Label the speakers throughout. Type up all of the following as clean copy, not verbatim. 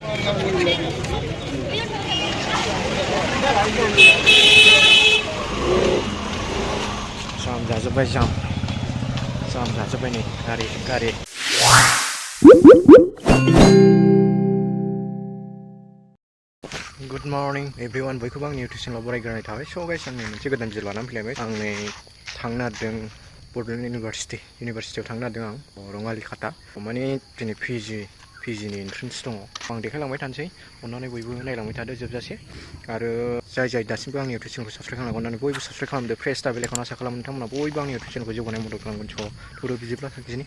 Speaker 1: Jam जाजोब्बाय जाम जाजोब्बाय नै गारि Good morning everyone बयखौबो आंनि YouTube channel बरायग्रोनाय थाबाय स' गाइस आं मोनसे गोदान भिडिअ लानानै फैलायबाय आं नै थांनो नागिरदों बड'लेण्ड इउनिभारसिटियाव थांनो नागिरदों आं रङालि खाथा माने दिनै पिजिनि एन्ट्रेन्स दङ आं देखायलांबाय थानोसै अननानै बयबो नायलांबाय थादो जोबजासे आरो जाय दासिमबो आंनि YouTube channelखौ साबस्क्राइब खालामाखै अननानै बयबो साबस्क्राइब खालामदो प्रेस दा बेल आइकन आसा खालामो नोंथांमोना बयबो आंनि YouTube channelखौ जौगानाय मदद खालामगोन स' थुदो बिदिब्ला थांदिनि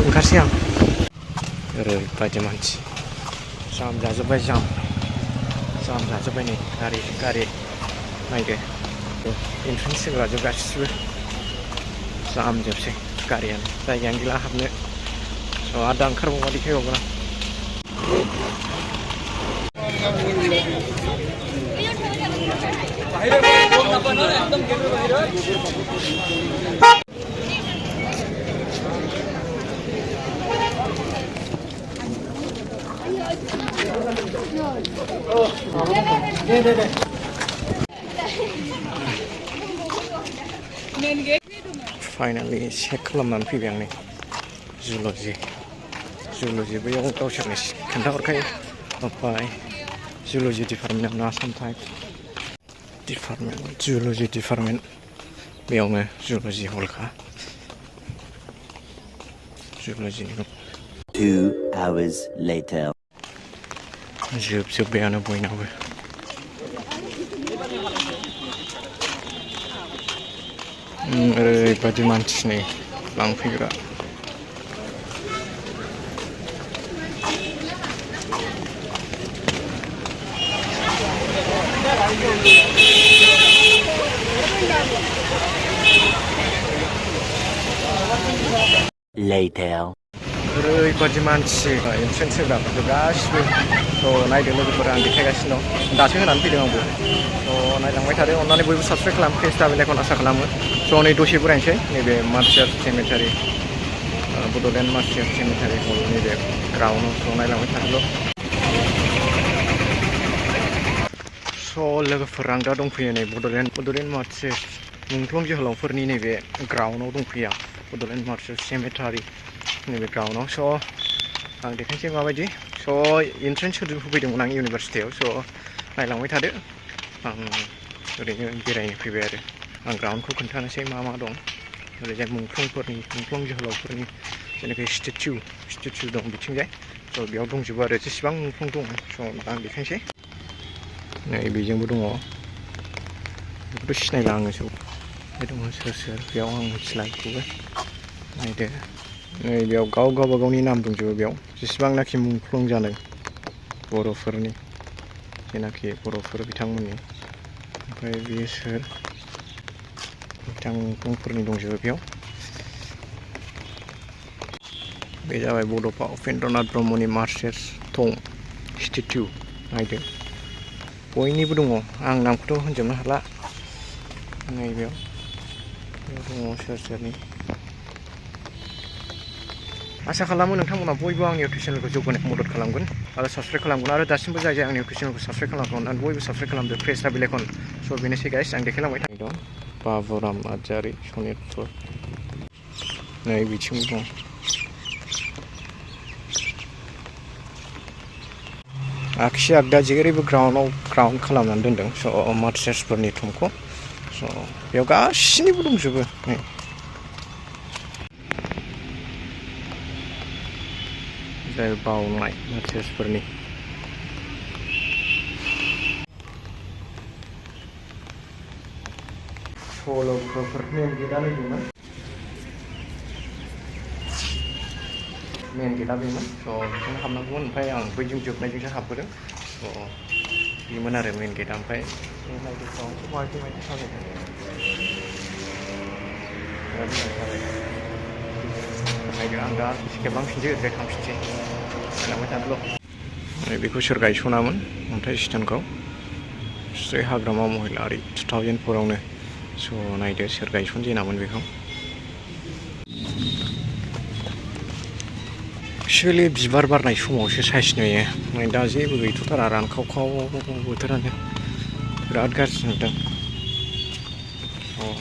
Speaker 1: ओंखारसै आं ओरैबायदि मानसि जाम जाजोब्बाय नै गारि नायदो एन्ट्रेन्स होग्राजोब गासिबो जामजोबसै गारियानो जायगायानो गैला हाबनो स' आदा ओंखारबावबा देखायबावगोन आं फाइनालि चेक खालामनानै फैबाय आं नै जुल'जि बैयाव गावसोरनो खोन्थाहरखायो ओमफ्राय जुल'जि डिपार्टमेन्ट ना आसाम टाइप जुल'जि डिपार्टमेन्ट बेयावनो जुल'जि हलखा जुल'जिनि
Speaker 2: 2 hours later
Speaker 1: जोबजोब्बायानो बयनाबो ओरैबायदि मानसि नै लांफैग्रा
Speaker 2: later
Speaker 1: ओरैबायदि मानसि एन्ट्रेन्स होग्राफोरखौ गासिबो थ' नायदो लोगोफोरा आं देखायगासिनो दं दासो होनानै फैदों आंबो थ' नायलांबाय थादो अननानै बयबो साबस्क्राइब खालाम प्रेस दा बेल आइकन आसा खालामो स' नै दसे बोरायनोसै नैबे मार्टियार्स सेमेटारि बड'लेण्ड मार्टियार्स सेमेटारि हल नैबे ग्राउन्डआव थ' नायलांबाय थादोल' स' लोगोफोर आं दा दंफैयो नै बड'लेण्ड मार्टियार्स मुंख्लं जोहोलावफोरनि नैबे ग्राउन्डआव दंफैयो आं बड'लेण्ड मार्टियार्स सेमेटारि नैबे ग्राउन्डआव स' आं देखायनोसै माबायदि स' एन्ट्रेन्स होफैदोंमोन आं इउनिभारसिटियाव स' नायलांबाय थादो आं ओरैनो बेरायनो फैबाय आरो आं ग्राउन्डखौ खोन्थानोसै मा दं ओरैजाय मुंख्लं जोहोलावफोरनि जेनाखि स्टेचु दं बिथिंजाय स' बेयाव दंजोबो आरो जेसेबां मुंख्लं दं स' आं देखायनोसै नै बेजोंबो दङ बेखौथ' सिनायला आङो स' बे दङ सोर बेयाव आं मिथिला बेखौबो नायदो नै बेयाव गावबागावनि नाम दंजोबो बेयाव जेसेबांनाखि मुंख्लं जादों बर'फोरनि जेनाखि बर'फोर बिथांमोननि ओमफ्राय बियो सोर बिथां मुंख्लंफोरनि दंजोबो बेयाव बे जाबाय बड'फा उपेन्द्रनाथ ब्रह्मनि मार्टियार्स थं स्टेचु नायदो बयनिबो दङ आं नामखौथ' होनजोबनो हाला नैबेयाव दङ सोरनि आसा खालामो नोंथांमोना बयबो आंनि YouTube channelखौ जौगानायाव मदद खालामगोन आरो साबस्क्राइब खालामगोन आरो दासिमबो जाय आंनि YouTube channelखौ साबस्क्राइब खालामाखै अननानै बयबो साबस्क्राइब खालामदो प्रेस दा बेल आइकन स' बेनोसै गाइस आं देखायलांबाय दं बाबुराम नार्जारि सनितपुर नै बिथिंबो दं आगसि आगदा जेरैबो ग्राउन्ड खालामनानै दोनदों स' मार्टियार्सफोरनि थंखौ स' बेयाव गासिनिबो दंजोबो नै जाय बावनाय मार्टियार्सफोरनि सल'फोर मेन गेटआ नैबेमोन मेन गेटआ बेमोन स' बेजोंनो हाबनांगौमोन ओमफ्राय आं बैजों जोबनायजोंसो हाबबोदों स' बेमोन आरो मेन गेटआ ओमफ्राय नायदों माबायदि साजायदों नायदो आं दा खेबलांफिनसै ओरैजाय थांफिनसै नायलांबाय थादोल' बेखौ सोर गायसनामोन अन्थाइ स्टेनखौ श्री हाग्रामा महिलारि 2004आवनो स' नायदो सोर गायसनजेनामोन बेखौ एक्सुवेलि बिबार बारनाय समावसो साइज नुयो नै दा जेबो गैथ'थारा रानखावखाव बोथोरानो बिराद गाज्रि नुदों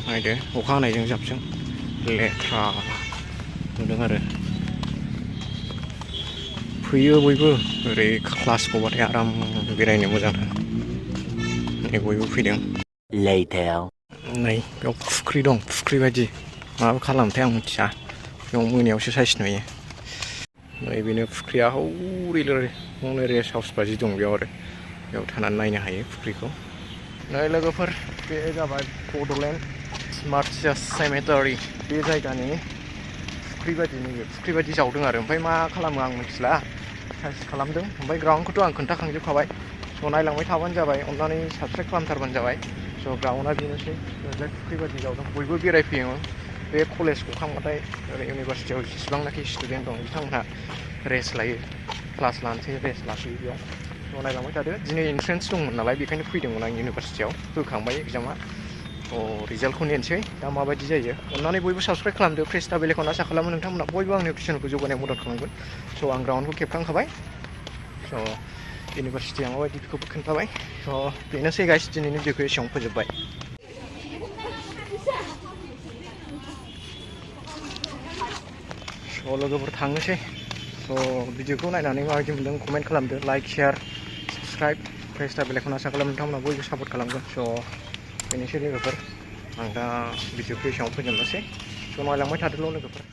Speaker 1: नायदो अखा हानायजों जाबजों लेथ्रा नुदों आरो फैयो बयबो ओरै क्लास गबाथाय आराम बेरायनो मोजांथार नै बयबो फैदों
Speaker 2: Later.
Speaker 1: नै बेयाव फुख्रि दं फुख्रि बायदि माबा खालामथाय आं मिथिया बेयाव मोनायावसो साइज नुयो नै बेनो फुख्रिया हौरै रेस्ट हाउस बायदि दं बेयाव आरो बेयाव थानानै नायनो हायो फुख्रिखौ नै लोगोफोर बे जाबाय बड'लेण्ड मार्टियार्स सेमेटारि बे जायगानि फुख्रि बायदि जावदों आरो ओमफ्राय मा खालामो आं मिथिला साइज खालामदों ओमफ्राय ग्राउन्डखौथ' आं खोन्थाखांजोबखाबाय स' नायलांबाय थाबानो जाबाय अननानै साबस्क्राइब खालामथारबानो जाबाय स' ग्राउन्डआ बेनोसै ओरैजाय फुख्रि बायदि जावदों बयबो बेरायफैयो बे कलेज गखांबाथाय ओरै इउनिभारसिटियाव जेसेबांनाखि स्टुडेन्ट दं बिथांमोनहा रेस्ट लायो क्लास लानोसै रेस्ट लासै बेयाव स' नायलांबाय थादो दिनै एन्ट्रेन्स दंमोन नालाय बेखायनो फैदोंमोन आं इउनिभारसिटियाव होखांबाय एग्जामा रिजाल्टखौ नेनोसै दा माबायदि जायो अननानै बयबो साबस्क्राइब खालामदो प्रेस दा बेलेखौनो आसा खालामो नोंथांमोना बयबो आंनि चेनेलखौ जौगानायाव मदद खालामगोन स' आं ग्राउन्डखौ खेबखांखाबाय स' इउनिभारसिटिया माबायदि बेखौबो खोन्थाबाय स' बेनोसै गाइस दिनैनि भिडिअखौ एसेयावनो फोजोबबाय स' लोगोफोर थांनोसै स' भिडिअखौ नायनानै माबायदि मोन्दों कमेन्ट खालामदो लाइक शेयार साबस्क्राइब प्रेस दा बेलेखौनो आसा खालामो नोंथांमोना बयबो सापर्ट खालामगोन स' बेनोसै लोगोफोर आं दा भिडिअखौ एसेयावनो फोजोबनोसै स' नायलांबाय थादोल' लोगोफोर